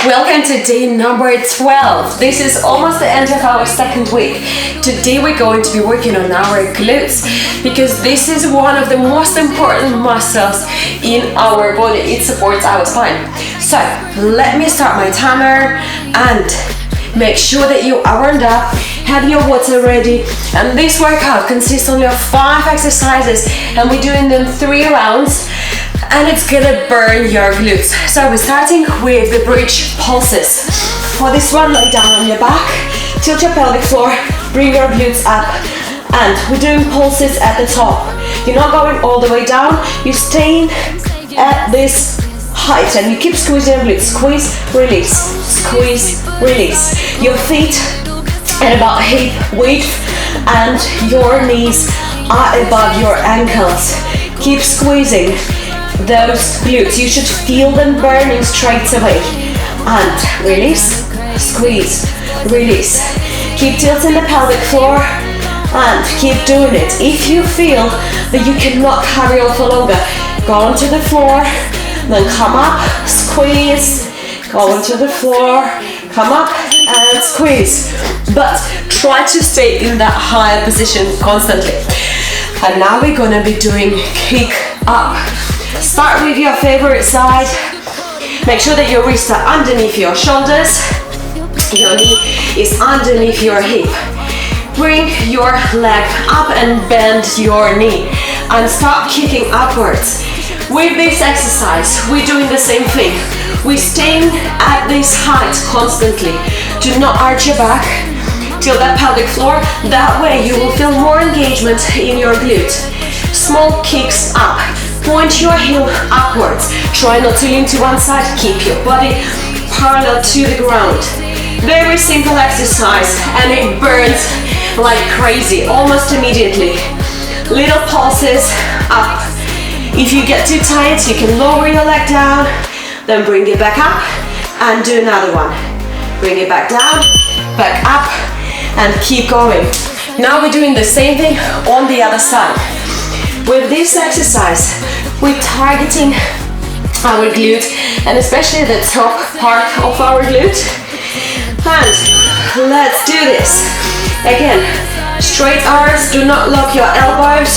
Welcome to day number 12. This is almost the end of our second week. Today we're going to be working on our glutes because this is one of the most important muscles in our body. It supports our spine. So let me start my timer and make sure that you are warmed up, have your water ready, and this workout consists only of 5 exercises and we're doing them 3 rounds. And it's gonna burn your glutes. So we're starting with the bridge pulses. For this one, lie down on your back, tilt your pelvic floor, bring your glutes up, and we're doing pulses at the top. You're not going all the way down, you're staying at this height and you keep squeezing your glutes. Squeeze, release, squeeze, release. Your feet at about hip width and your knees are above your ankles. Keep squeezing those glutes. You should feel them burning straight away. And release, squeeze, release. Keep tilting the pelvic floor and keep doing it. If you feel that you cannot carry on for longer, go onto the floor, then come up, squeeze, go onto the floor, come up and squeeze. But try to stay in that higher position constantly. And now we're gonna be doing kick up. Start with your favorite side. Make sure that your wrists are underneath your shoulders. Your knee is underneath your hip. Bring your leg up and bend your knee and start kicking upwards. With this exercise, we're doing the same thing. We're staying at this height constantly. Do not arch your back till that pelvic floor. That way you will feel more engagement in your glute. Small kicks up. Point your heel upwards. Try not to lean to one side. Keep your body parallel to the ground. Very simple exercise and it burns like crazy almost immediately. Little pulses up. If you get too tired, you can lower your leg down, then bring it back up and do another one. Bring it back down, back up, and keep going. Now we're doing the same thing on the other side. With this exercise, we're targeting our glute and especially the top part of our glute. And let's do this. Again, straight arms, do not lock your elbows.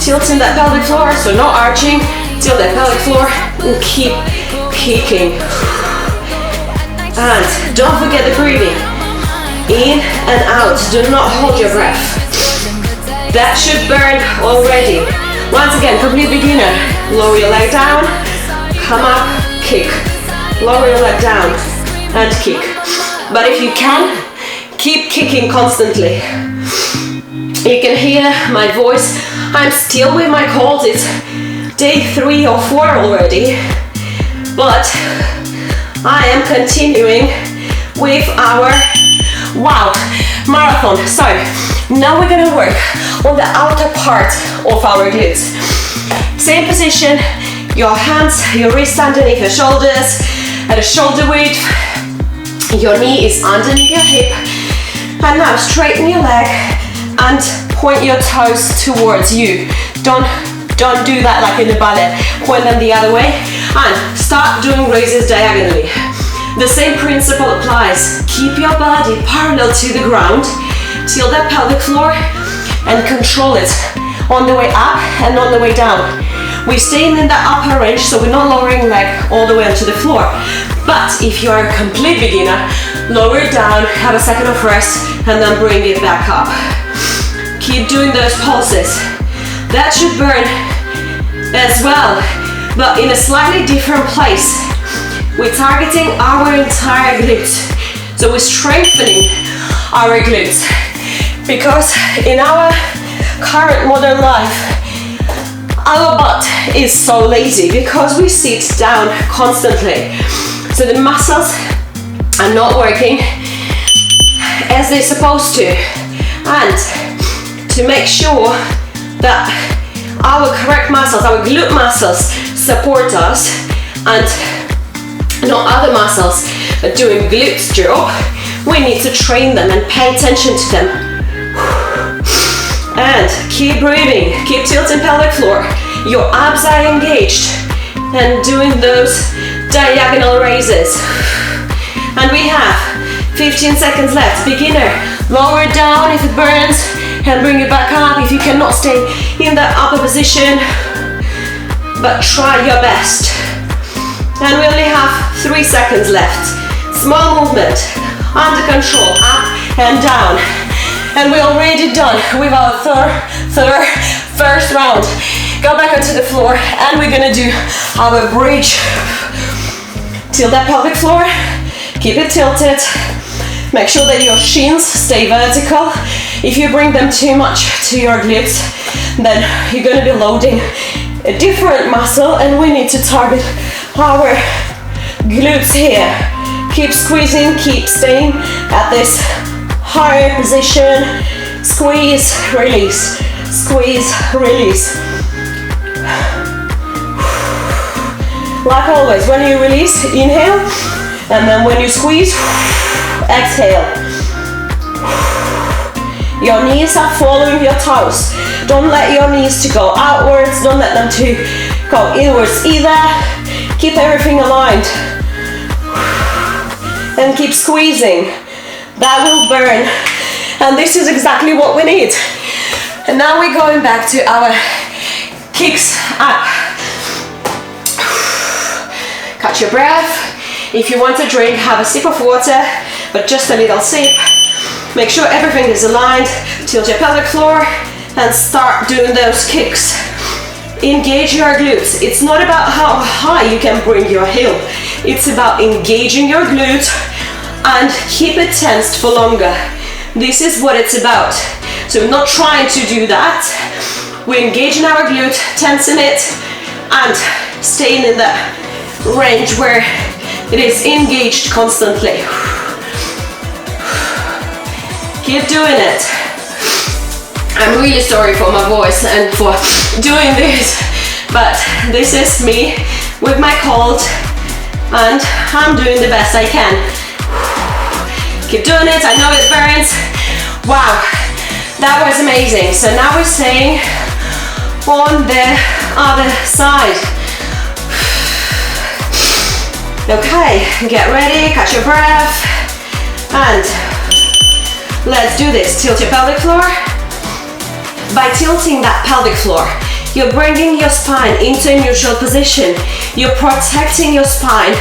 Tilting that pelvic floor, so no arching. Tilt that pelvic floor and keep kicking. And don't forget the breathing. In and out, do not hold your breath. That should burn already. Once again, complete beginner. Lower your leg down, come up, kick. Lower your leg down and kick. But if you can, keep kicking constantly. You can hear my voice. I'm still with my cold. It's day 3 or 4 already. But I am continuing with our marathon. So now we're gonna work on the outer part of our glutes. Same position, your hands, your wrists underneath your shoulders at a shoulder width. Your knee is underneath your hip. And now straighten your leg and point your toes towards you. Don't do that like in the ballet. Point them the other way and start doing raises diagonally. The same principle applies. Keep your body parallel to the ground. Tilt that pelvic floor and control it on the way up and on the way down. We're staying in the upper range, so we're not lowering leg all the way onto the floor. But if you are a complete beginner, lower it down, have a second of rest, and then bring it back up. Keep doing those pulses. That should burn as well, but in a slightly different place. We're targeting our entire glutes. So we're strengthening our glutes. Because in our current modern life, our butt is so lazy because we sit down constantly. So the muscles are not working as they're supposed to. And to make sure that our correct muscles, our glute muscles support us and not other muscles are doing glutes job, we need to train them and pay attention to them. And keep breathing, keep tilting pelvic floor. Your abs are engaged and doing those diagonal raises. And we have 15 seconds left. Beginner, lower it down if it burns and bring it back up if you cannot stay in that upper position, but try your best. And we only have 3 seconds left. Small movement, under control, up and down. And we're already done with our first round. Go back onto the floor and we're gonna do our bridge. Tilt that pelvic floor, keep it tilted. Make sure that your shins stay vertical. If you bring them too much to your glutes, then you're gonna be loading a different muscle, and we need to target our glutes here. Keep squeezing, keep staying at this higher position. Squeeze, release, squeeze, release. Like always, when you release, inhale, and then when you squeeze, exhale. Your knees are following your toes. Don't let your knees to go outwards, don't let them to go inwards either. Keep everything aligned. And keep squeezing. That will burn. And this is exactly what we need. And now we're going back to our kicks up. Catch your breath. If you want to drink, have a sip of water, but just a little sip. Make sure everything is aligned. Tilt your pelvic floor and start doing those kicks. Engage your glutes. It's not about how high you can bring your heel. It's about engaging your glute and keep it tensed for longer. This is what it's about. So we're not trying to do that. We're engaging our glute, tensing it, and staying in that range where it is engaged constantly. Keep doing it. I'm really sorry for my voice and for doing this, but this is me with my cold, and I'm doing the best I can. Keep doing it. I know it burns. Wow, that was amazing. So now we're staying on the other side. Okay, get ready, catch your breath, and let's do this. Tilt your pelvic floor. By tilting that pelvic floor, you're bringing your spine into a neutral position. You're protecting your spine,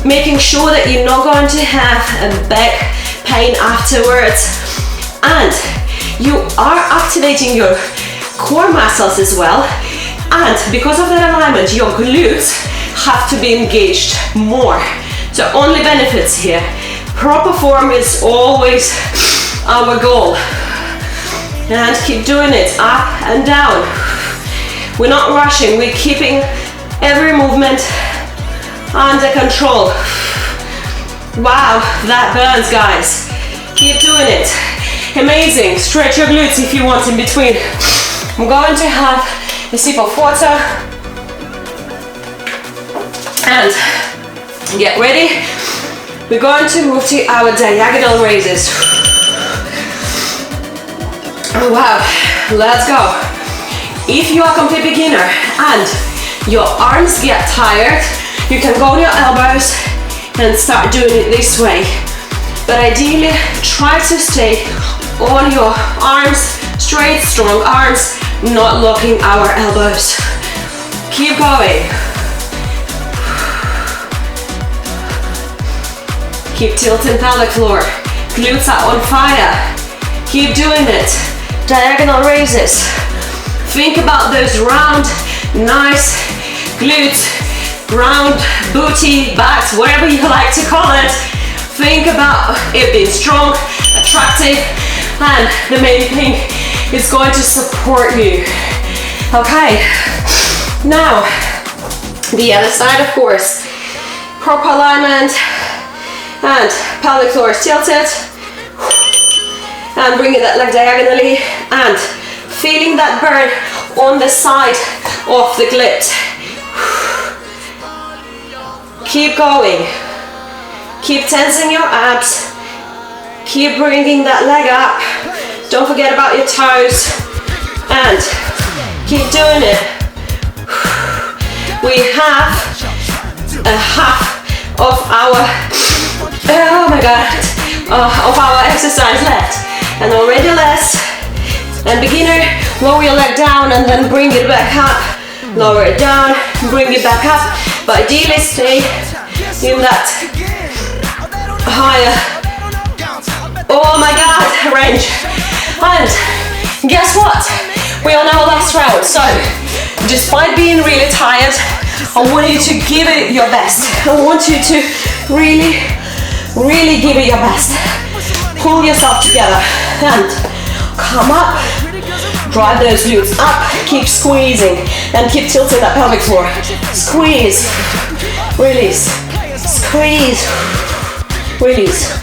making sure that you're not going to have a back pain afterwards. And you are activating your core muscles as well. And because of that alignment, your glutes have to be engaged more. So only benefits here. Proper form is always our goal. And keep doing it, up and down. We're not rushing, we're keeping every movement under control. Wow, that burns, guys. Keep doing it. Amazing. Stretch your glutes if you want in between. I'm going to have a sip of water. And get ready. We're going to move to our diagonal raises. Oh, wow, let's go. If you are a complete beginner and your arms get tired, you can go on your elbows and start doing it this way. But ideally, try to stay on your arms, straight, strong arms, not locking our elbows. Keep going. Keep tilting pelvic floor. Glutes are on fire. Keep doing it. Diagonal raises. Think about those round, nice glutes, round booty, backs, whatever you like to call it. Think about it being strong, attractive, and the main thing is going to support you. Okay, now the other side, of course. Proper alignment, and pelvic floor is tilted. And bringing that leg diagonally and feeling that burn on the side of the glute. Keep going. Keep tensing your abs. Keep bringing that leg up. Don't forget about your toes. And keep doing it. We have a half of our of our exercise left, and already less. And beginner, lower your leg down and then bring it back up. Lower it down, bring it back up. But ideally stay in that higher, oh my God, range. And guess what? We are now last round. So despite being really tired, I want you to give it your best. I want you to really, really give it your best. Pull yourself together and come up. Drive those glutes up. Keep squeezing and keep tilting that pelvic floor. Squeeze, release, squeeze, release.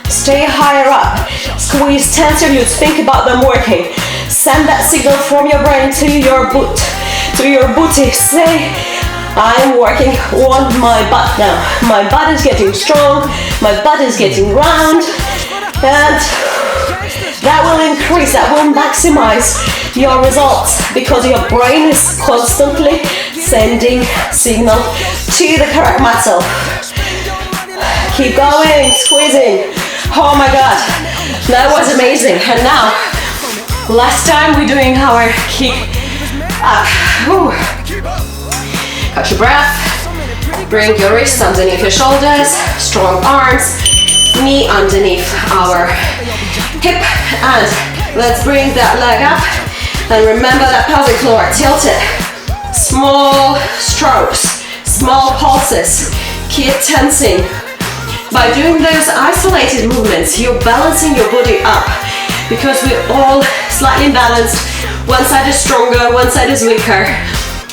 Stay higher up. Squeeze, tense your glutes. Think about them working. Send that signal from your brain to your booty. Say, I am working on my butt now. My butt is getting strong. My butt is getting round. And that will increase, that will maximize your results because your brain is constantly sending signal to the correct muscle. Keep going, squeezing. Oh my God, that was amazing. And now, last time we're doing our kick up. Catch your breath. Bring your wrists underneath your shoulders. Strong arms. Knee underneath our hip. And let's bring that leg up. And remember that pelvic floor. Tilt it. Small strokes. Small pulses. Keep tensing. By doing those isolated movements, you're balancing your body up. Because we're all slightly imbalanced. One side is stronger, one side is weaker.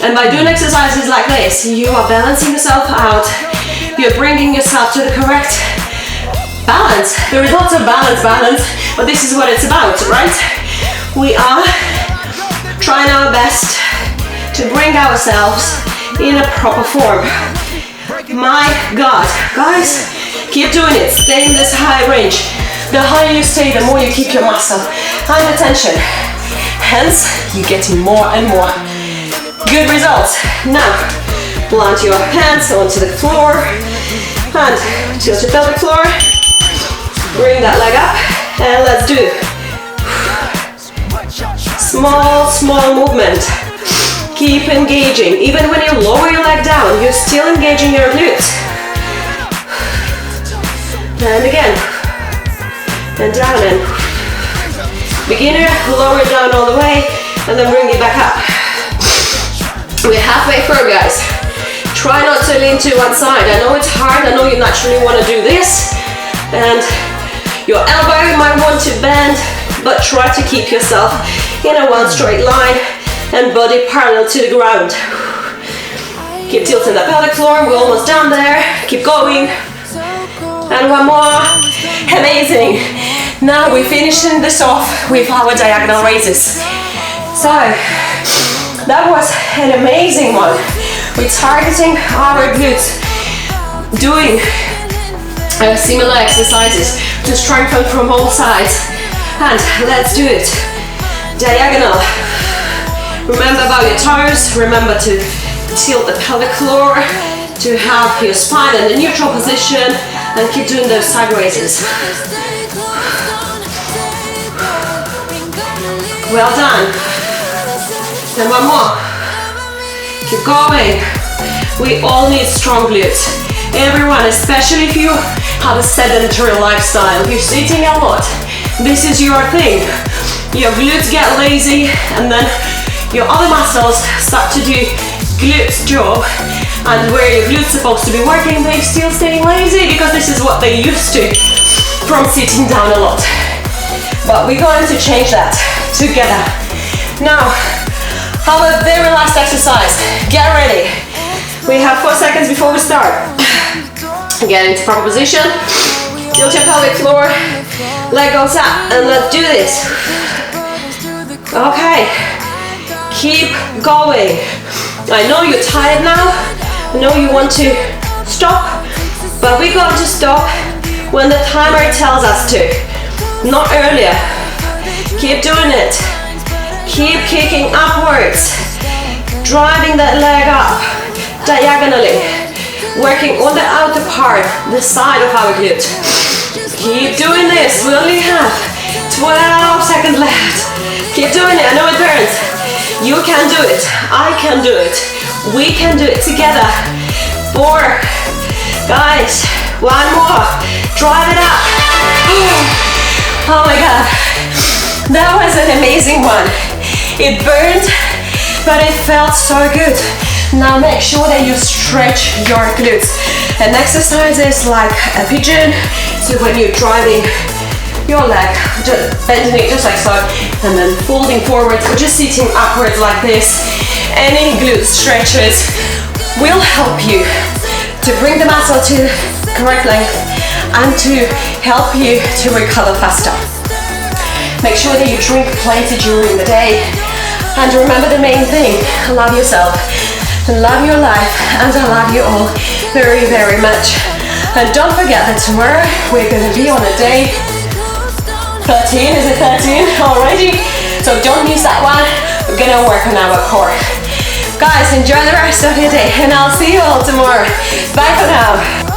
And by doing exercises like this, you are balancing yourself out. You're bringing yourself to the correct balance. There is lots of balance, but this is what it's about, right? We are trying our best to bring ourselves in a proper form. My God, guys, keep doing it. Stay in this high range. The higher you stay, the more you keep your muscle under tension. Hence, you're getting more and more good results. Now, plant your hands onto the floor and tilt your pelvic floor. Bring that leg up and let's do small movement. Keep engaging. Even when you lower your leg down, you're still engaging your glutes. And again. And down and beginner, lower it down all the way and then bring it back up. We're halfway through, guys. Try not to lean to one side. I know it's hard. I know you naturally want to do this. And your elbow might want to bend, but try to keep yourself in a one straight line and body parallel to the ground. Keep tilting the pelvic floor. We're almost down there. Keep going. And one more. Amazing. Now we're finishing this off with our diagonal raises. So that was an amazing one. We're targeting our glutes, doing similar exercises to strengthen from all sides. And let's do it. Diagonal. Remember about your toes. Remember to tilt the pelvic floor, to have your spine in the neutral position, and keep doing those side raises. Well done. And one more. Keep going. We all need strong glutes. Everyone, especially if you have a sedentary lifestyle, if you're sitting a lot, this is your thing. Your glutes get lazy and then your other muscles start to do glutes job, and where your glutes supposed to be working, they're still staying lazy because this is what they used to from sitting down a lot. But we're going to change that together. Now, our very last exercise. Get ready. We have 4 seconds before we start. Get into proper position. Tilt your pelvic floor. Leg goes up, and let's do this. Okay. Keep going. I know you're tired now. I know you want to stop, but we're going to stop when the timer tells us to, not earlier. Keep doing it. Keep kicking upwards, driving that leg up diagonally. working on the outer part, the side of our glute. Keep doing this. We only have 12 seconds left. Keep doing it. I know it burns. You can do it. I can do it. We can do it together. 4. Guys, 1 more. Drive it up. Oh my God. That was an amazing one. It burned, but it felt so good. Now make sure that you stretch your glutes. An exercise is like a pigeon. So when you're driving your leg, just bending it just like so, and then folding forward or just sitting upwards like this. Any glute stretches will help you to bring the muscle to correct length and to help you to recover faster. Make sure that you drink plenty during the day. And remember the main thing, love yourself. Love your life, and I love you all very, very much. And don't forget that tomorrow we're going to be on a day 13, is it 13 already? So don't miss that one. We're going to work on our core. Guys, enjoy the rest of your day, and I'll see you all tomorrow. Bye for now.